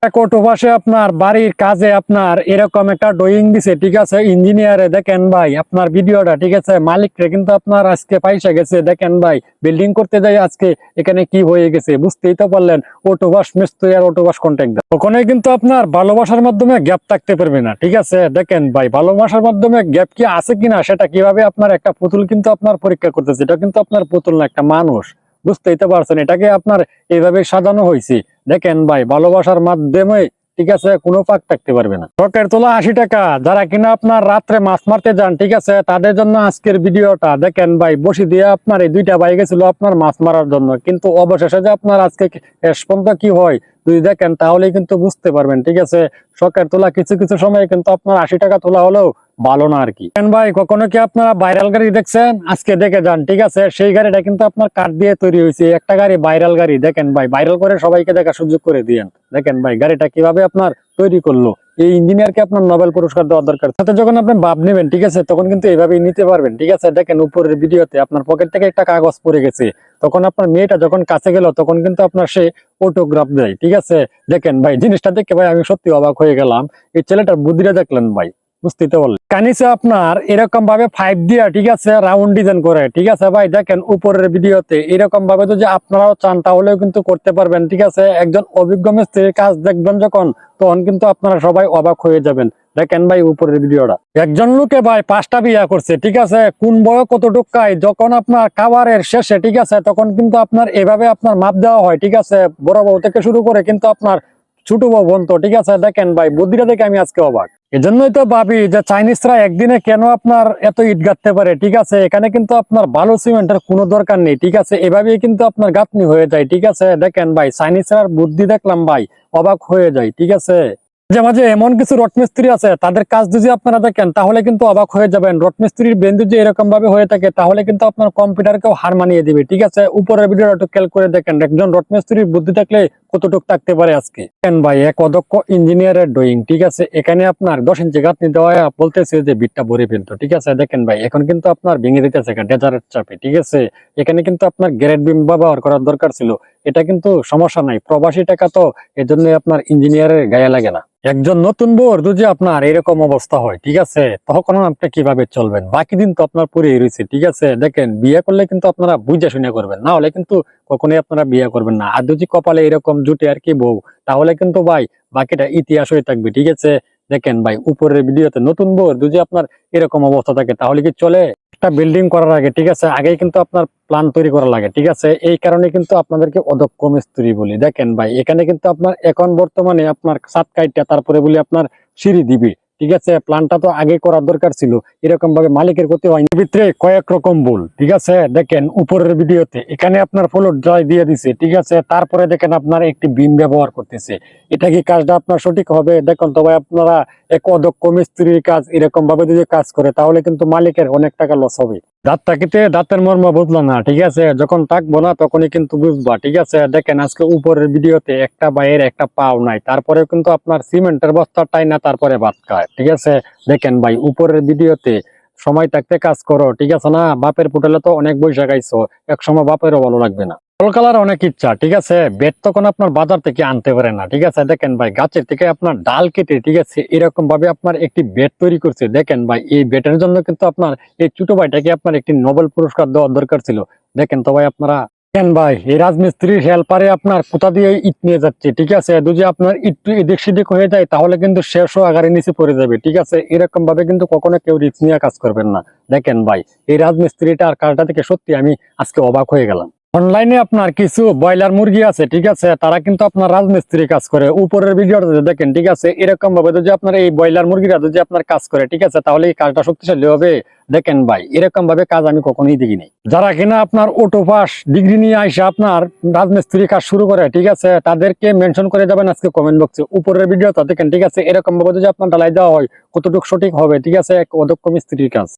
কোটোপাশে আপনার বাড়ির কাজে আপনার এরকম একটা ড্রয়িং দিছে, ঠিক আছে ইঞ্জিনিয়ারে। দেখেন ভাই আপনার ভিডিওটা, ঠিক আছে মালিকরে কিন্তু আপনার আজকে পয়সা গেছে। দেখেন ভাই বিল্ডিং করতে যাই আজকে এখানে কি হয়ে গেছে বুঝতেই তো পারলেন। অটোবাস মিস্ত্রি আর অটোবাস কন্ট্রাক্টর ওখানে কিন্তু আপনার ভালোবাসার মাধ্যমে গ্যাপ থাকতে পারবে না, ঠিক আছে। দেখেন ভাই ভালোবাসার মাধ্যমে গ্যাপ কি আছে কিনা সেটা কিভাবে আপনার একটা পুতুল কিন্তু আপনার পরীক্ষা করতেছে। এটা কিন্তু আপনার পুতুল না, একটা মানুষ, বুঝতেই তো পারছেন। এটাকে আপনার এইভাবে সাজানো হয়েছে। দেখেন ভাই ভালোবাসার মাধ্যমে, ঠিক আছে, কোনো ফাঁক থাকতে পারবে না। শখের তোলা 80 টাকা। যারা কিনা আপনার রাত্রে মাছ মারতে যান, ঠিক আছে, তাদের জন্য আজকের ভিডিওটা। দেখেন ভাই বসি দিয়ে আপনার এই দুইটা ভাই গেছিল আপনার মাছ মারার জন্য, কিন্তু অবশেষে যে আপনার আজকে শেষ পর্যন্ত কি হয় যদি দেখেন তাহলেই কিন্তু বুঝতে পারবেন, ঠিক আছে। শখের তোলা কিছু কিছু সময় কিন্তু আপনার 80 টাকা তোলা হলেও ভালো না আর কি। ভাই কখনো কি আপনারা ভাইরাল গাড়ি দেখছেন? আজকে দেখে যান, ঠিক আছে। সেই গাড়িটা কিন্তু আপনার কাঠ দিয়ে তৈরি হয়েছে, একটা গাড়ি ভাইরাল গাড়ি। দেখেন ভাই ভাইরাল করে সবাইকে দেখার সুযোগ করে দিয়েন। দেখেন ভাই গাড়িটা কিভাবে আপনার তৈরি করলো। এই ইঞ্জিনিয়ারকে আপনার নোবেল পুরস্কার দেওয়া দরকার। সাথে যখন আপনি ভাব নেবেন, ঠিক আছে, তখন কিন্তু এইভাবেই নিতে পারবেন, ঠিক আছে। দেখেন উপরের ভিডিওতে আপনার পকেট থেকে একটা কাগজ পড়ে গেছে, তখন আপনার মেয়েটা যখন কাছে গেল তখন কিন্তু আপনার সে অটোগ্রাফ দেয়, ঠিক আছে। দেখেন ভাই জিনিসটা দেখে ভাই আমি সত্যি অবাক হয়ে গেলাম। এই ছেলেটার বুদ্ধিটা দেখলেন ভাই, বুঝতেই তো পারলেন। কানিসে আপনার এরকম ভাবে 5 দিয়া, ঠিক আছে, রাউন্ড ডিজাইন করে, ঠিক আছে ভাই। দেখেন উপরের ভিডিওতে এরকম ভাবে যদি আপনারাও চান তাহলেও কিন্তু করতে পারবেন, ঠিক আছে। একজন অভিজ্ঞ মিস্ত্রির কাজ দেখবেন যখন, তখন কিন্তু আপনারা সবাই অবাক হয়ে যাবেন। দেখেন ভাই উপরের ভিডিওটা। একজন লোকে ভাই 5টা বিয়া করছে, ঠিক আছে। কোন বয় কতটুকু খায় যখন আপনার খাবারের শেষে, ঠিক আছে, তখন কিন্তু আপনার এভাবে আপনার মাপ দেওয়া হয়, ঠিক আছে। বড় বউ থেকে শুরু করে কিন্তু আপনার ছোট বউ বন্ধ, ঠিক আছে। দেখেন ভাই বুদ্ধিটা দেখে আমি আজকে অবাক। এজন্যই তো ভাবি যে চাইনিজরা একদিনে কেন আপনার এত ইট গাঁথতে পারে, ঠিক আছে। এখানে কিন্তু আপনার ভালো সিমেন্টের কোনো দরকার নেই, ঠিক আছে। এভাবেই কিন্তু আপনার গাঁথনি হয়ে যায়, ঠিক আছে। দেখেন ভাই চাইনিজরার বুদ্ধি দেখলাম ভাই, অবাক হয়ে যায়, ঠিক আছে। মাঝে মাঝে এমন কিছু রড মিস্ত্রি আছে তাদের কাজ যদি আপনারা দেখেন তাহলে কিন্তু অবাক হয়ে যাবেন। রড মিস্ত্রির ব্রেন যদি এরকম ভাবে হয়ে থাকে তাহলে কিন্তু আপনার কম্পিউটারকেও হার মানিয়ে দিবে, ঠিক আছে। উপরের ভিডিওটা একটু খেয়াল করে দেখেন একজন রড মিস্ত্রির বুদ্ধি থাকলে কতটুকু থাকতে পারে আজকে। ভাই এক অদক্ষ ইঞ্জিনিয়ারের ড্রয়িং, ঠিক আছে। এখানে আপনার 10 ইঞ্চি গাঁথনি দেওয়া বলতেছে যে বিটটা ভরে ফেলতো, ঠিক আছে। দেখেন ভাই এখন কিন্তু আপনার ভেঙে দিতেছে ডেজারের চাপে, ঠিক আছে। এখানে কিন্তু আপনার গ্রেড বিম ব্যবহার করার দরকার ছিল। এটা কিন্তু সমস্যা নাই, প্রবাসী টাকা তো, এজন্য আপনার ইঞ্জিনিয়ারের গায়ে লাগে না। একজন নতুন বউর যদি আপনার এরকম অবস্থা হয়, ঠিক আছে, তখন আপনি কিভাবে চলবেন? বাকি দিন তো আপনার পুরে রয়েছে, ঠিক আছে। দেখেন বিয়ে করলে কিন্তু আপনারা বুঝে শুনে করবেন, না হলে কিন্তু কখনোই আপনারা বিয়ে করবেন না। আর যদি কপালে এরকম জুটে আর কি বউ, তাহলে কিন্তু ভাই বাকিটা ইতিহাস হয়ে থাকবে, ঠিক আছে। দেখেন ভাই উপরের ভিডিওতে নতুন বউর যদি আপনার এরকম অবস্থা থাকে তাহলে কি চলে? একটা বিল্ডিং করার আগে, ঠিক আছে, আগেই কিন্তু আপনার প্ল্যান তৈরি করা লাগে, ঠিক আছে। এই কারণে কিন্তু আপনাদেরকে অদক্ষ মিস্ত্রি বলি। দেখেন ভাই এখানে কিন্তু আপনার এখন বর্তমানে আপনার ছাদ কাইটা তারপরে বলি আপনার সিঁড়ি দিবি, ঠিক আছে। প্ল্যানটা তো আগে করার দরকার ছিল। এরকম ভাবে মালিকের ক্ষতি হয়নি। ভিতরে কয়েক রকম ভুল, ঠিক আছে। দেখেন উপরের ভিডিওতে এখানে আপনার ফ্লোর ড্রাই দিয়ে দিছে, ঠিক আছে। তারপরে দেখেন আপনার একটি বিম ব্যবহার করতেছে। এটা কি কাজটা আপনার সঠিক হবে? দেখুন তো ভাই আপনারা এক অদক্ষ মিস্ত্রির কাজ এরকম ভাবে যদি কাজ করে তাহলে কিন্তু মালিকের অনেক টাকা লস হবে। দাঁত থাকিতে দাঁতের মর্ম বুঝলো না, ঠিক আছে। যখন থাকবো না তখনই কিন্তু বুঝবা, ঠিক আছে। দেখেন আজকে উপরের ভিডিওতে একটা বাইয়ের একটা পাও নাই, তারপরে কিন্তু আপনার সিমেন্টের বস্তাটাই না তারপরে ভাত খায়, ঠিক আছে। দেখেন ভাই উপরের ভিডিওতে সময় থাকতে কাজ করো, ঠিক আছে না। বাপের পুটেলে তো অনেক বৈশা গাইছো, এক সময় বাপেরও ভালো লাগবে না। কলকালার অনেক ইচ্ছা, ঠিক আছে। বেড তখন আপনার বাজার থেকে আনতে পারে না, ঠিক আছে। দেখেন ভাই গাছের থেকে আপনার ডাল কেটে, ঠিক আছে, এরকম ভাবে আপনার একটি বেড তৈরি করছে। দেখেন ভাই এই বেডের জন্য কিন্তু আপনার এই ছোট ভাইটাকে আপনার একটি নোবেল পুরস্কার দেওয়ার দরকার ছিল। দেখেন তো ভাই আপনারা। দেখেন ভাই এই রাজমিস্ত্রির হেল্পারে আপনার কোথা দিয়ে ইট নিয়ে যাচ্ছে, ঠিক আছে। যদি আপনার একটু এদিক সেদিক হয়ে যায় তাহলে কিন্তু শেষও আগারে নিচে পড়ে যাবে, ঠিক আছে। এরকম ভাবে কিন্তু কখনো কেউ রিস্ক নিয়ে কাজ করবেন না। দেখেন ভাই এই রাজমিস্ত্রিটার কাজটা থেকে সত্যি আমি আজকে অবাক হয়ে গেলাম। অনলাইনে আপনার কিছু ব্রয়লার মুরগি আছে, ঠিক আছে, তারা কিন্তু আপনার রাজমিস্ত্রি কাজ করে। উপরের ভিডিওটা দেখেন, ঠিক আছে। এরকম ভাবে যদি আপনার এই ব্রয়লার মুরগিরা যদি আপনার কাজ করে, ঠিক আছে, তাহলে এই কাজটা শক্তিশালী হবে। দেখেন ভাই এরকম ভাবে কাজ আমি কখনোই দেখিনি। যারা কিনা আপনার অটো পাস ডিগ্রি নিয়ে আইসা আপনার রাজমিস্ত্রি কাজ শুরু করে, ঠিক আছে, তাদেরকে মেনশন করে যাবেন আজকে কমেন্ট বক্সে। উপরের ভিডিওটা দেখেন, ঠিক আছে। এরকম ভাবে যদি আপনার ঢালাই দেওয়া হয় কতটুকু সঠিক হবে, ঠিক আছে, এক অদক্ষ মিস্ত্রির কাজ।